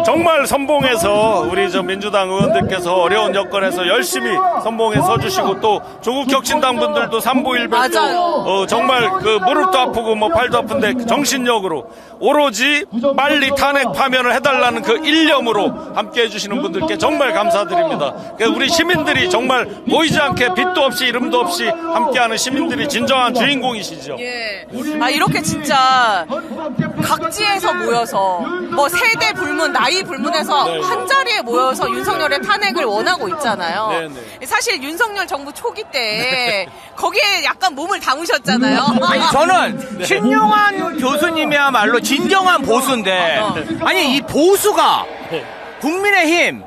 정말 선봉에서 우리 저 민주당 의원들께서 어려운 여건에서 열심히 선봉에 서주시고 또 조국 혁신당 분들도 삼보일배도 정말 그 무릎도 아프고 뭐 팔도 아픈데 정신력으로 오로지 빨리 탄핵 파면을 해달라는 그 일념으로 함께 해주시는 분들께 정말 감사드립니다. 우리 시민들이 정말 보이지 않게 빛도 없이 이름도 없이 함께하는 시민들이 진정한 주인공이시죠. 예. 이렇게 진짜 각지에서 모여서 뭐 세대 불문, 나이 불문해서 네. 한 자리에 모여서 윤석열의 탄핵을 원하고 있잖아요. 네. 사실 윤석열 정부 초기 때 거기에 약간 몸을 담으셨잖아요. 아니 저는 신용환 교수님이야말로 진정한 보수인데 아니 이 보수가 국민의힘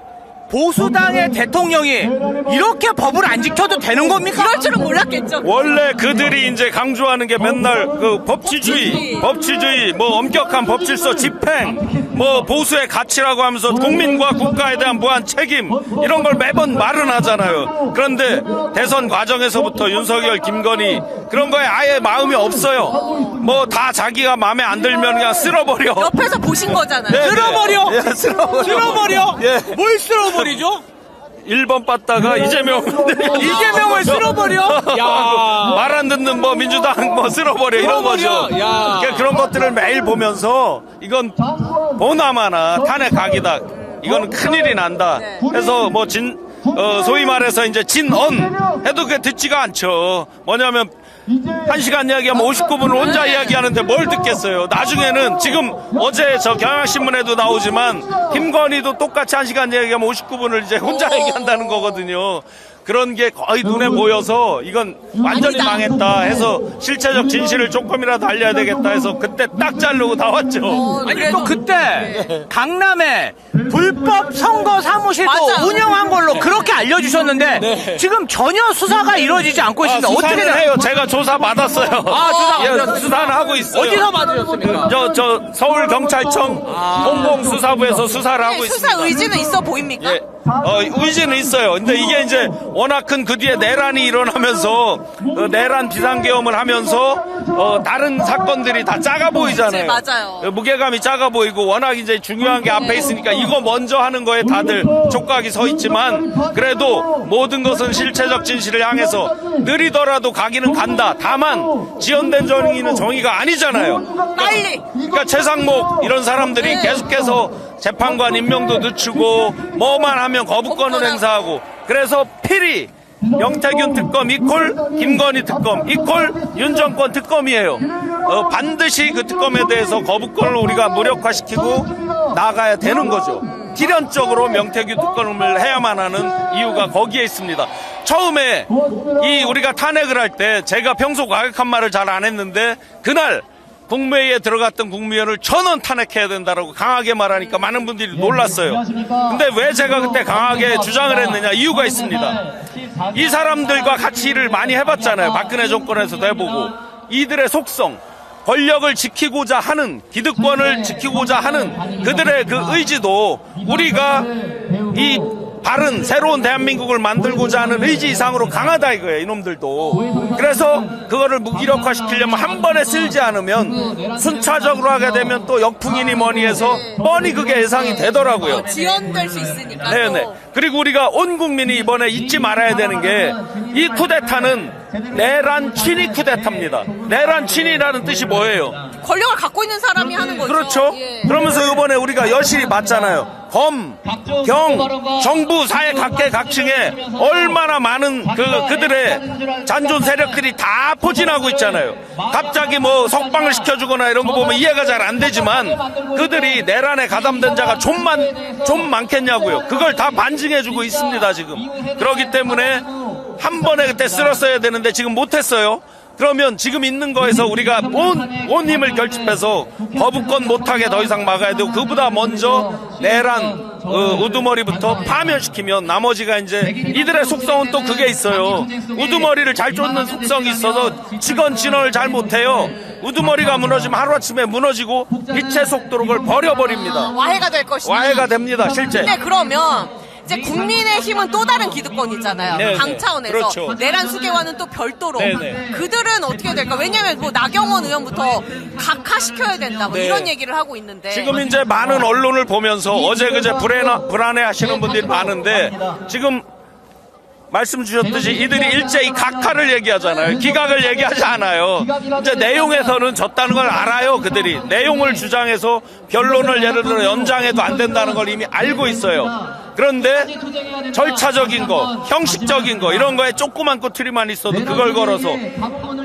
보수당의 대통령이 이렇게 법을 안 지켜도 되는 겁니까? 이럴 줄은 몰랐겠죠. 원래 그들이 이제 강조하는 게 맨날 그 법치주의, 뭐 엄격한 법질서 집행, 뭐 보수의 가치라고 하면서 국민과 국가에 대한 무한 책임 이런 걸 매번 말은 하잖아요. 그런데 대선 과정에서부터 윤석열, 김건희 그런 거에 아예 마음이 없어요. 뭐 다 자기가 마음에 안 들면 그냥 쓸어버려. 옆에서 보신 거잖아요. 네, 쓸어버려? 예, 쓸어버려. 쓸어버려? 예. 뭘 쓸어버리죠? 1번 봤다가 이재명을 쓸어버려? 야. 말 안 듣는 뭐 민주당 뭐 쓸어버려 이런 거죠. 야. 그러니까 그런 것들을 매일 보면서 이건 보나마나 탄핵 각이다. 이거는 큰일이 난다. 그래서 뭐 소위 말해서 이제 진언 해도 그게 듣지가 않죠. 뭐냐면 1시간 이야기하면 59분을 혼자 이야기하는데 뭘 듣겠어요. 나중에는 지금 어제 저 경향신문에도 나오지만 김건희도 똑같이 1시간 이야기하면 59분을 이제 혼자 얘기한다는 거거든요. 그런 게 거의 눈에 보여서 이건 완전히 망했다 해서 실체적 진실을 조금이라도 알려야 되겠다 해서 그때 딱 자르고 나왔죠. 아니 또 그때 강남에 불법 선거 사무실도 맞아. 운영한 걸로 그렇게 알려주셨는데 지금 전혀 수사가 이루어지지 않고 있습니다. 어떻게 수사는 해요. 제가 조사 받았어요. 수사 수사는 하고 있어요. 어디서 받으셨습니까? 저 서울경찰청 공공수사부에서 수사를 하고 있습니다. 수사 의지는 있어 보입니까? 예. 의지는 있어요. 근데 이게 이제 워낙 큰 그 뒤에 내란이 일어나면서 내란 비상계엄을 하면서 다른 사건들이 다 작아 보이잖아요. 맞아요. 무게감이 작아 보이고 워낙 이제 중요한 게 앞에 있으니까 이거 먼저 하는 거에 다들 촉각이 서 있지만 그래도 모든 것은 실체적 진실을 향해서 느리더라도 가기는 간다. 다만 지연된 정의는 정의가 아니잖아요. 빨리. 그러니까 최상목 이런 사람들이 계속해서 재판관 임명도 늦추고 뭐만 하면 거부권을 행사하고 그래서 필히 명태균 특검 이콜 김건희 특검 이콜 윤 정권 특검이에요. 반드시 그 특검에 대해서 거부권을 우리가 무력화시키고 나가야 되는 거죠. 필연적으로 명태균 특검을 해야만 하는 이유가 거기에 있습니다. 처음에 우리가 탄핵을 할 때 제가 평소 과격한 말을 잘 안 했는데 그날 국무회의에 들어갔던 국무위원을 전원 탄핵해야 된다라고 강하게 말하니까 많은 분들이 놀랐어요. 근데 왜 제가 그때 강하게 주장을 했느냐 이유가 있습니다. 이 사람들과 같이 일을 많이 해봤잖아요. 박근혜 정권에서도 해보고 이들의 속성 권력을 지키고자 하는 기득권을 지키고자 하는 그들의 그 의지도 우리가 이 바른 새로운 대한민국을 만들고자 하는 의지 이상으로 강하다 이거예요. 이놈들도. 그래서 그거를 무기력화시키려면 한 번에 쓸지 않으면 순차적으로 하게 되면 또 역풍이니 뭐니 해서 뻔히 그게 예상이 되더라고요. 지연될 수 있으니까. 네네. 그리고 우리가 온 국민이 이번에 잊지 말아야 되는 게 이 쿠데타는 내란 친위 쿠데타입니다. 내란 친위라는 뜻이 뭐예요? 권력을 갖고 있는 사람이 하는 거죠. 그렇죠. 예. 그러면서 이번에 우리가 여실히 봤잖아요. 검, 경, 정부, 사회 각계각층에 얼마나 많은 그들의 잔존 세력들이 다 포진하고 있잖아요. 갑자기 뭐 석방을 시켜주거나 이런 거 보면 이해가 잘 안 되지만 그들이 내란에 가담된 자가 좀 많겠냐고요. 그걸 다 반증해주고 있습니다 지금. 그렇기 때문에 한 번에 그때 쓸었어야 되는데 지금 못했어요. 그러면 지금 있는 거에서 우리가 온 힘을 결집해서 거부권 못하게 더 이상 막아야 되고 그보다 먼저 내란 우두머리부터 파면시키면 나머지가 이제 이들의 속성은 또 그게 있어요. 우두머리를 잘 쫓는 속성이 있어서 직언진언을 잘 못해요. 우두머리가 무너지면 하루아침에 무너지고 빛의 속도로 그걸 버려버립니다. 와해가 될 것이다. 와해가 됩니다 실제. 근데 그러면 이제 국민의힘은 또 다른 기득권이잖아요. 네네. 당 차원에서 그렇죠. 내란 수계와는 또 별도로 네네. 그들은 어떻게 될까? 왜냐하면 뭐 나경원 의원부터 각하시켜야 된다 뭐 네. 이런 얘기를 하고 있는데 지금 이제 많은 언론을 보면서 어제 그제 불안해 하시는 분들이 많은데 지금 말씀 주셨듯이 이들이 일제히 각하를 얘기하잖아요. 기각을 얘기하지 않아요. 이제 내용에서는 졌다는 걸 알아요. 그들이 내용을 주장해서 변론을 예를 들어 연장해도 안 된다는 걸 이미 알고 있어요. 그런데 절차적인 거, 형식적인 거 이런 거에 조그만 꼬투리만 있어도 그걸 걸어서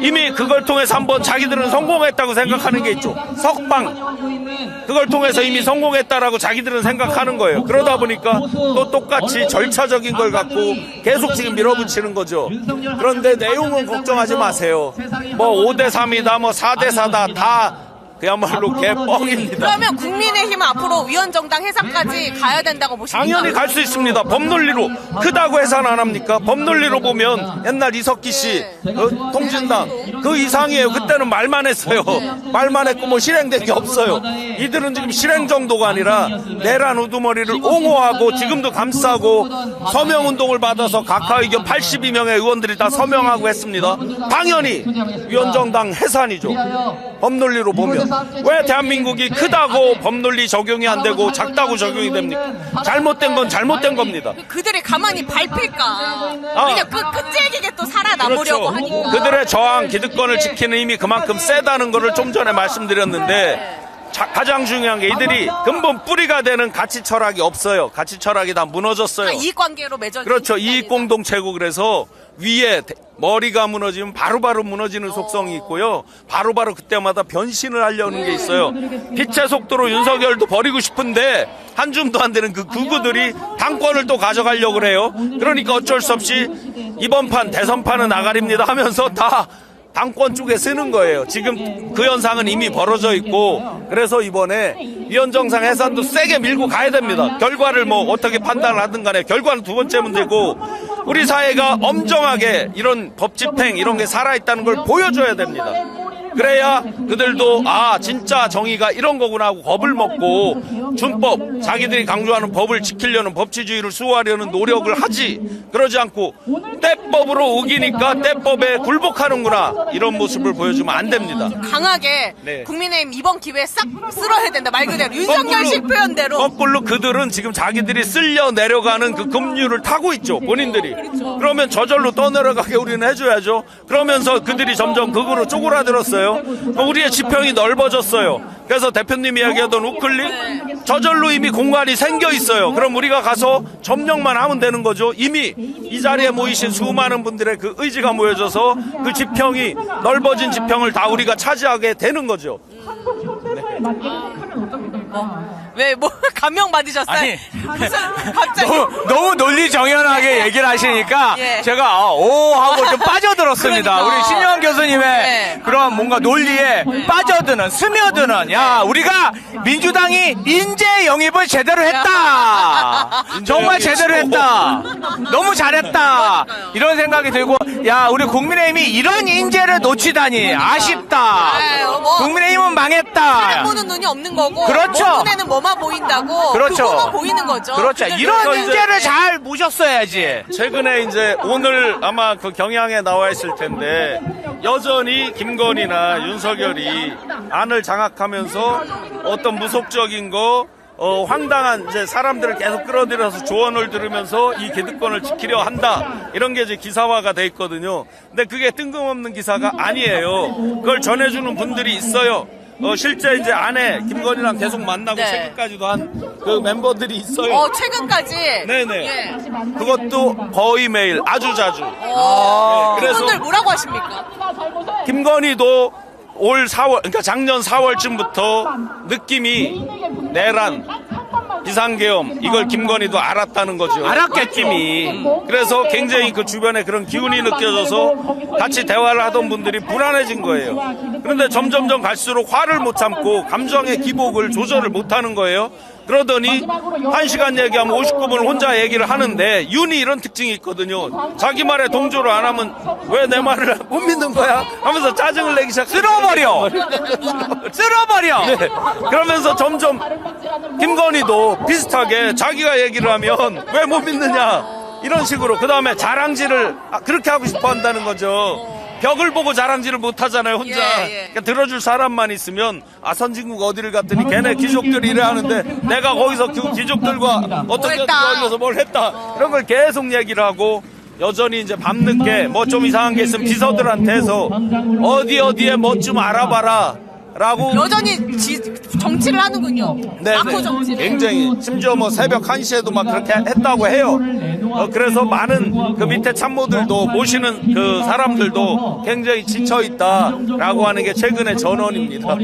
이미 그걸 통해서 한번 자기들은 성공했다고 생각하는 게 있죠. 석방 그걸 통해서 이미 성공했다라고 자기들은 생각하는 거예요. 그러다 보니까 또 똑같이 절차적인 걸 갖고 계속 지금 밀어붙이는 거죠. 그런데 내용은 걱정하지 마세요. 뭐 5대3이다 뭐 4대4다 다 그야말로 개뻥입니다. 그러면 국민의힘은 앞으로 위원정당 해산까지 가야 된다고 보십니까? 당연히 갈 수 있습니다. 법논리로 크다고 해산 안 합니까? 법논리로 보면 옛날 이석기 씨 통진당 그 이상이에요. 그때는 말만 했어요. 말만 했고 뭐 실행된 게 없어요. 이들은 지금 실행 정도가 아니라 내란 우두머리를 옹호하고 지금도 감싸고 서명운동을 받아서 각하 의견 82명의 의원들이 다 서명하고 했습니다. 당연히 위원정당 해산이죠. 법논리로 보면 왜 대한민국이 크다고 법논리 적용이 안 되고 작다고 적용이 됩니까? 잘못된 건 잘못된 겁니다. 그들이 가만히 밟힐까? 그냥 끝질기게 또 살아남으려고 하니까. 그들의 저항 기득권을 지키는 힘이 그만큼 세다는 것을 좀 전에 말씀드렸는데 가장 중요한 게 이들이 근본 뿌리가 되는 가치 철학이 없어요. 가치 철학이 다 무너졌어요. 이익관계로 맺어진 그렇죠. 이익 공동체고 그래서 위에 머리가 무너지면 바로바로 무너지는 속성이 있고요. 바로바로 그때마다 변신을 하려는 게 있어요. 빛의 속도로 윤석열도 버리고 싶은데 한 줌도 안 되는 그 극우들이 당권을 또 가져가려고 그래요. 그러니까 어쩔 수 없이 이번 판 대선판은 나가립니다 하면서 다 당권 쪽에 쓰는 거예요. 지금 그 현상은 이미 벌어져 있고 그래서 이번에 위원정상 해산도 세게 밀고 가야 됩니다. 결과를 뭐 어떻게 판단을 하든 간에 결과는 두 번째 문제고 우리 사회가 엄정하게 이런 법 집행 이런 게 살아있다는 걸 보여줘야 됩니다. 그래야 그들도 아 진짜 정의가 이런 거구나 하고 겁을 먹고 준법 자기들이 강조하는 법을 지키려는 법치주의를 수호하려는 노력을 하지 그러지 않고 때법으로 우기니까 때법에 굴복하는구나 이런 모습을 보여주면 안 됩니다. 강하게 네. 국민의힘 이번 기회에 싹 쓸어야 된다 말 그대로 윤석열식 표현대로. 거꾸로 그들은 지금 자기들이 쓸려 내려가는 그 급류를 타고 있죠. 본인들이. 그러면 저절로 떠내려가게 우리는 해줘야죠. 그러면서 그들이 점점 극으로 쪼그라들었어요. 우리의 지평이 넓어졌어요. 그래서 대표님이 이야기하던 우클릭 저절로 이미 공간이 생겨 있어요. 그럼 우리가 가서 점령만 하면 되는 거죠. 이미 이 자리에 모이신 수많은 분들의 그 의지가 모여져서 그 지평이 넓어진 지평을 다 우리가 차지하게 되는 거죠. 왜 뭐 감명 받으셨어요? 아니, 갑자기 너무 논리정연하게 얘기를 하시니까 예. 제가 오 하고 좀 빠져들었습니다. 그러니까. 우리 신영 교수님의 네. 그런 뭔가 논리에 빠져드는 스며드는 야 우리가 민주당이 인재 영입을 제대로 했다. 정말 제대로 했다. 너무 잘했다. 이런 생각이 들고 야 우리 국민의힘이 이런 인재를 놓치다니 아쉽다. 아유, 뭐. 국민의힘은 망했다. 사람 보는 눈이 없는 거고 그렇죠. 뭐 눈에는 뭐만 보인다고 그렇죠. 그거만 보이는 거죠. 그렇죠. 그들 이런 그래서 인재를 이제- 잘 모셨어야지. 최근에 이제 오늘 아마 그 경향에 나와 있을 텐데 여전히 김건희나 윤석열이 안을 장악하면서 어떤 무속적인 거 황당한 이제 사람들을 계속 끌어들여서 조언을 들으면서 이 기득권을 지키려 한다 이런 게 이제 기사화가 돼 있거든요. 근데 그게 뜬금없는 기사가 아니에요. 그걸 전해주는 분들이 있어요. 실제 이제 안에 김건희랑 계속 만나고 네. 최근까지도 한 그 멤버들이 있어요. 최근까지 네네. 예. 그것도 거의 매일 아주 자주. 그래서 그분들 뭐라고 하십니까? 김건희도 올 4월, 그러니까 작년 4월쯤부터 느낌이 내란, 비상계엄 이걸 김건희도 알았다는 거죠. 알았겠죠. 느낌이. 그래서 굉장히 그 주변에 그런 기운이 느껴져서 같이 대화를 하던 분들이 불안해진 거예요. 그런데 점점점 갈수록 화를 못 참고 감정의 기복을 조절을 못하는 거예요. 그러더니 1시간 얘기하면 59분 혼자 얘기를 하는데 윤이 이런 특징이 있거든요. 자기 말에 동조를 안 하면 왜 내 말을 못 믿는 거야? 하면서 짜증을 내기 시작. 쓸어버려. 쓸어버려. 네. 그러면서 점점 김건희도 비슷하게 자기가 얘기를 하면 왜 못 믿느냐 이런 식으로 그 다음에 자랑질을 그렇게 하고 싶어 한다는 거죠. 벽을 보고 자랑질을 못 하잖아요, 혼자. 그러니까 들어줄 사람만 있으면 선진국 어디를 갔더니 걔네 귀족들이 이래 하는데 내가 거기서 그 귀족들과 어떻게 들어가서 뭘 했다. 이런 걸 계속 얘기를 하고 여전히 이제 밤늦게 뭐 좀 이상한 게 있으면 비서들한테서 어디에 뭐 좀 알아봐라. 라고 여전히 정치를 하는군요. 마코 정치를. 굉장히 심지어 뭐 새벽 1시에도 막 그렇게 했다고 해요. 그래서 많은 그 밑에 참모들도 모시는 그 사람들도 굉장히 지쳐 있다라고 하는 게 최근의 전언입니다.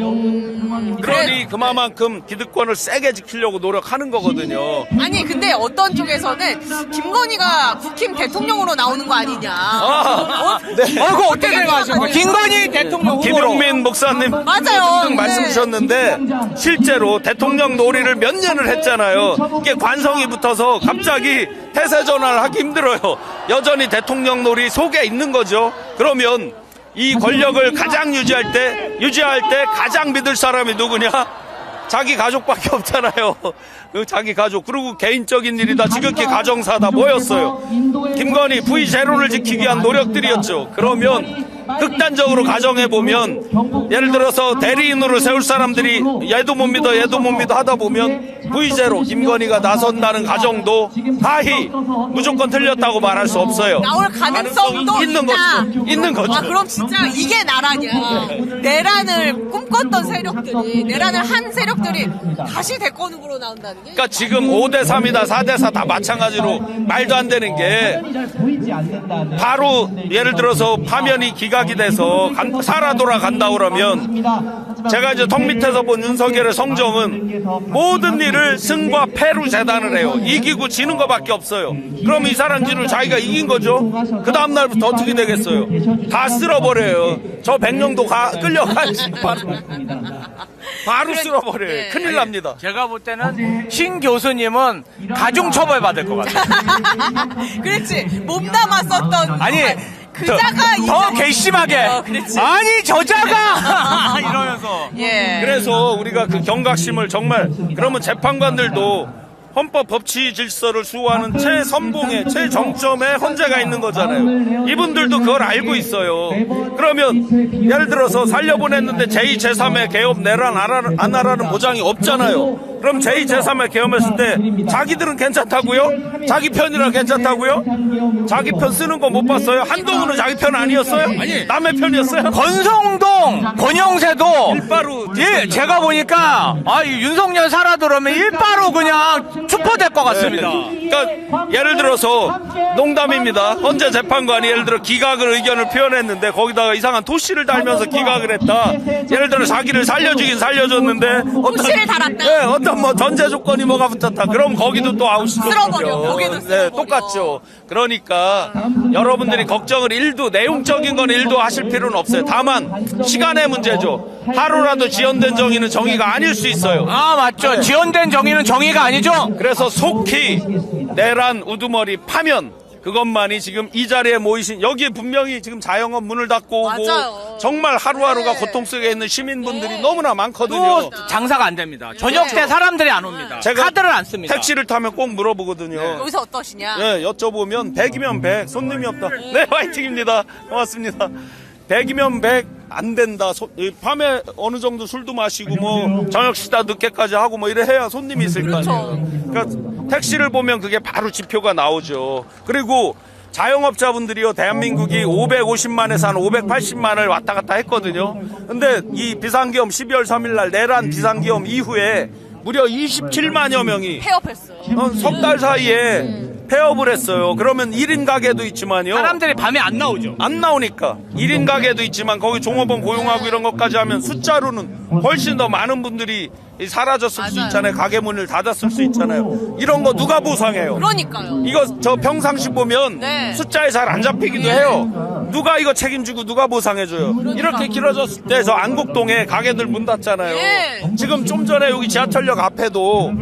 그러니 그만큼 기득권을 세게 지키려고 노력하는 거거든요. 아니 근데 어떤 쪽에서는 김건희가 국힘 대통령으로 나오는 거 아니냐. 네. 그거 어떻게 생각하십니까? 김건희 대통령 후보로. 김용민 목사님 맞아요. 말씀 네. 주셨는데 실제로 대통령 놀이를 몇 년을 했잖아요. 이게 관성이 붙어서 갑자기 태세 전환을 하기 힘들어요. 여전히 대통령 놀이 속에 있는 거죠. 그러면 이 권력을 가장 유지할 때 가장 믿을 사람이 누구냐? 자기 가족밖에 없잖아요. 자기 가족. 그리고 개인적인 일이다. 지극히 가정사다. 뭐였어요? 김건희 V0를 지키기 위한 노력들이었죠. 그러면 극단적으로 가정해보면 예를 들어서 대리인으로 세울 사람들이 얘도 못 믿어 하다 보면 V0 김건희가 나선다는 가정도 다히 무조건 틀렸다고 말할 수 없어요. 나올 가능성도 있는 거죠. 아, 그럼 진짜 이게 나라냐. 내란을 꿈꿨던 세력들이, 내란을 한 세력들이 다시 대권 후보로 나온다는 게. 그러니까 지금 5대3이다 4대4 다 마찬가지로 말도 안 되는 게 바로 예를 들어서 파면이 기각이 돼서 살아 돌아간다 그러면 제가 이제 턱 밑에서 본 윤석열의 성정은 모든 일을 승과 패로 재단을 해요. 이기고 지는 것밖에 없어요. 그럼 이 사람 뒤를 자기가 이긴 거죠. 그 다음날부터 어떻게 되겠어요? 다 쓸어버려요. 저 백령도 끌려가지 바로 쓸어버려요. 네. 큰일 납니다. 제가 볼 때는 신 교수님은 가중처벌 받을 것 같아요. 그렇지. 몸담아 썼던. 아니, 그자가 더 괘씸하게. 그렇지. 아니, 저자가! 이러면서. 예. 그래서 우리가 그 경각심을 정말 그러면 재판관들도 헌법 법치 질서를 수호하는 최선봉에 최정점에 헌재가 있는 거잖아요. 이분들도 그걸 알고 있어요. 그러면 예를 들어서 살려보냈는데 제2, 제3의 계엄 내란 안 하라는 보장이 없잖아요. 그럼 제2, 제3의 계엄했을 때 자기들은 괜찮다고요? 자기 편이라 괜찮다고요? 자기 편 쓰는 거 못 봤어요? 한동훈은 자기 편 아니었어요? 아니 남의 편이었어요? 권성동, 권영세도 일바로 예, 제가 보니까 이 윤석열 살아 들어오면 일바로 그냥 추포될 것 같습니다. 그러니까 예를 들어서 농담입니다. 헌재 재판관이 예를 들어 기각을 의견을 표현했는데 거기다가 이상한 토시를 달면서 기각을 했다. 예를 들어 자기를 살려주긴 살려줬는데 토시를 달았다. 네, 어떤 뭐 전제 조건이 뭐가 붙었다. 그럼 거기도 또 아웃시죠. 쓸어버려. 거기도 쓸어버려. 네, 똑같죠. 그러니까 여러분들이 걱정을 내용적인 건 1도 하실 필요는 없어요. 다만 시간의 문제죠. 하루라도 지연된 정의는 정의가 아닐 수 있어요. 아, 맞죠. 지연된 정의는 정의가 아니죠. 그래서 속히 내란 우두머리 파면 그것만이 지금 이 자리에 모이신 여기에 분명히 지금 자영업 문을 닫고 오고 맞아요. 정말 하루하루가 네. 고통 속에 있는 시민분들이 네. 너무나 많거든요. 또 장사가 안 됩니다. 저녁 때 사람들이 안 옵니다. 제가 카드를 안 씁니다. 택시를 타면 꼭 물어보거든요. 여기서 어떠시냐? 네, 여쭤보면 100이면 100, 손님이 없다. 네, 화이팅입니다. 고맙습니다. 100이면 100 안 된다. 밤에 어느 정도 술도 마시고 뭐 저녁 식사 늦게까지 하고 뭐 이래 해야 손님이 있을 거 아니에요. 그러니까 택시를 보면 그게 바로 지표가 나오죠. 그리고 자영업자분들이요, 대한민국이 550만에서 한 580만을 왔다 갔다 했거든요. 근데 이 비상계엄 12월 3일 날 내란 비상계엄 이후에 무려 27만여 명이 폐업했어요. 석 달 사이에 폐업을 했어요. 그러면 1인 가게도 있지만요. 사람들이 밤에 안 나오죠. 안 나오니까 1인 가게도 있지만 거기 종업원 고용하고 이런 것까지 하면 숫자로는 훨씬 더 많은 분들이 사라졌을 수 맞아요. 있잖아요. 가게 문을 닫았을 수 있잖아요. 이런 거 누가 보상해요? 그러니까요. 이거 저 평상시 보면 네. 숫자에 잘 안 잡히기도 해요. 누가 이거 책임지고 누가 보상해줘요? 이렇게 길어졌을 때 저 안국동에 가게들 문 닫잖아요. 예. 지금 좀 전에 여기 지하철역 앞에도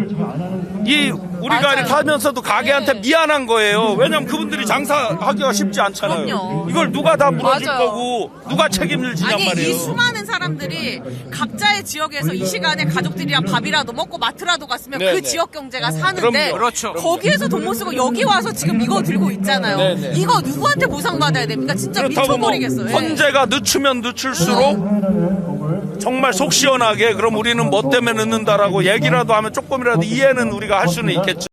우리가 맞아요. 이렇게 하면서도 가게한테 네. 미안한 거예요. 왜냐면 그분들이 장사하기가 쉽지 않잖아요. 그럼요. 이걸 누가 다 물어줄 맞아요. 거고 누가 책임을 지냔 아니 말이에요. 이 수많은 사람들이 각자의 지역에서 이 시간에 가족들이랑 밥이라도 먹고 마트라도 갔으면 네네. 그 지역 경제가 사는데 그럼요. 그렇죠. 거기에서 돈 못 쓰고 여기 와서 지금 이거 들고 있잖아요. 네네. 이거 누구한테 보상받아야 됩니까? 진짜 그렇다고 뭐 미쳐버리겠어요. 예. 헌재가 늦추면 늦출수록 정말 속 시원하게 그럼 우리는 뭐 때문에 늦는다라고 얘기라도 하면 조금이라도 이해는 우리가 할 수는 있겠죠.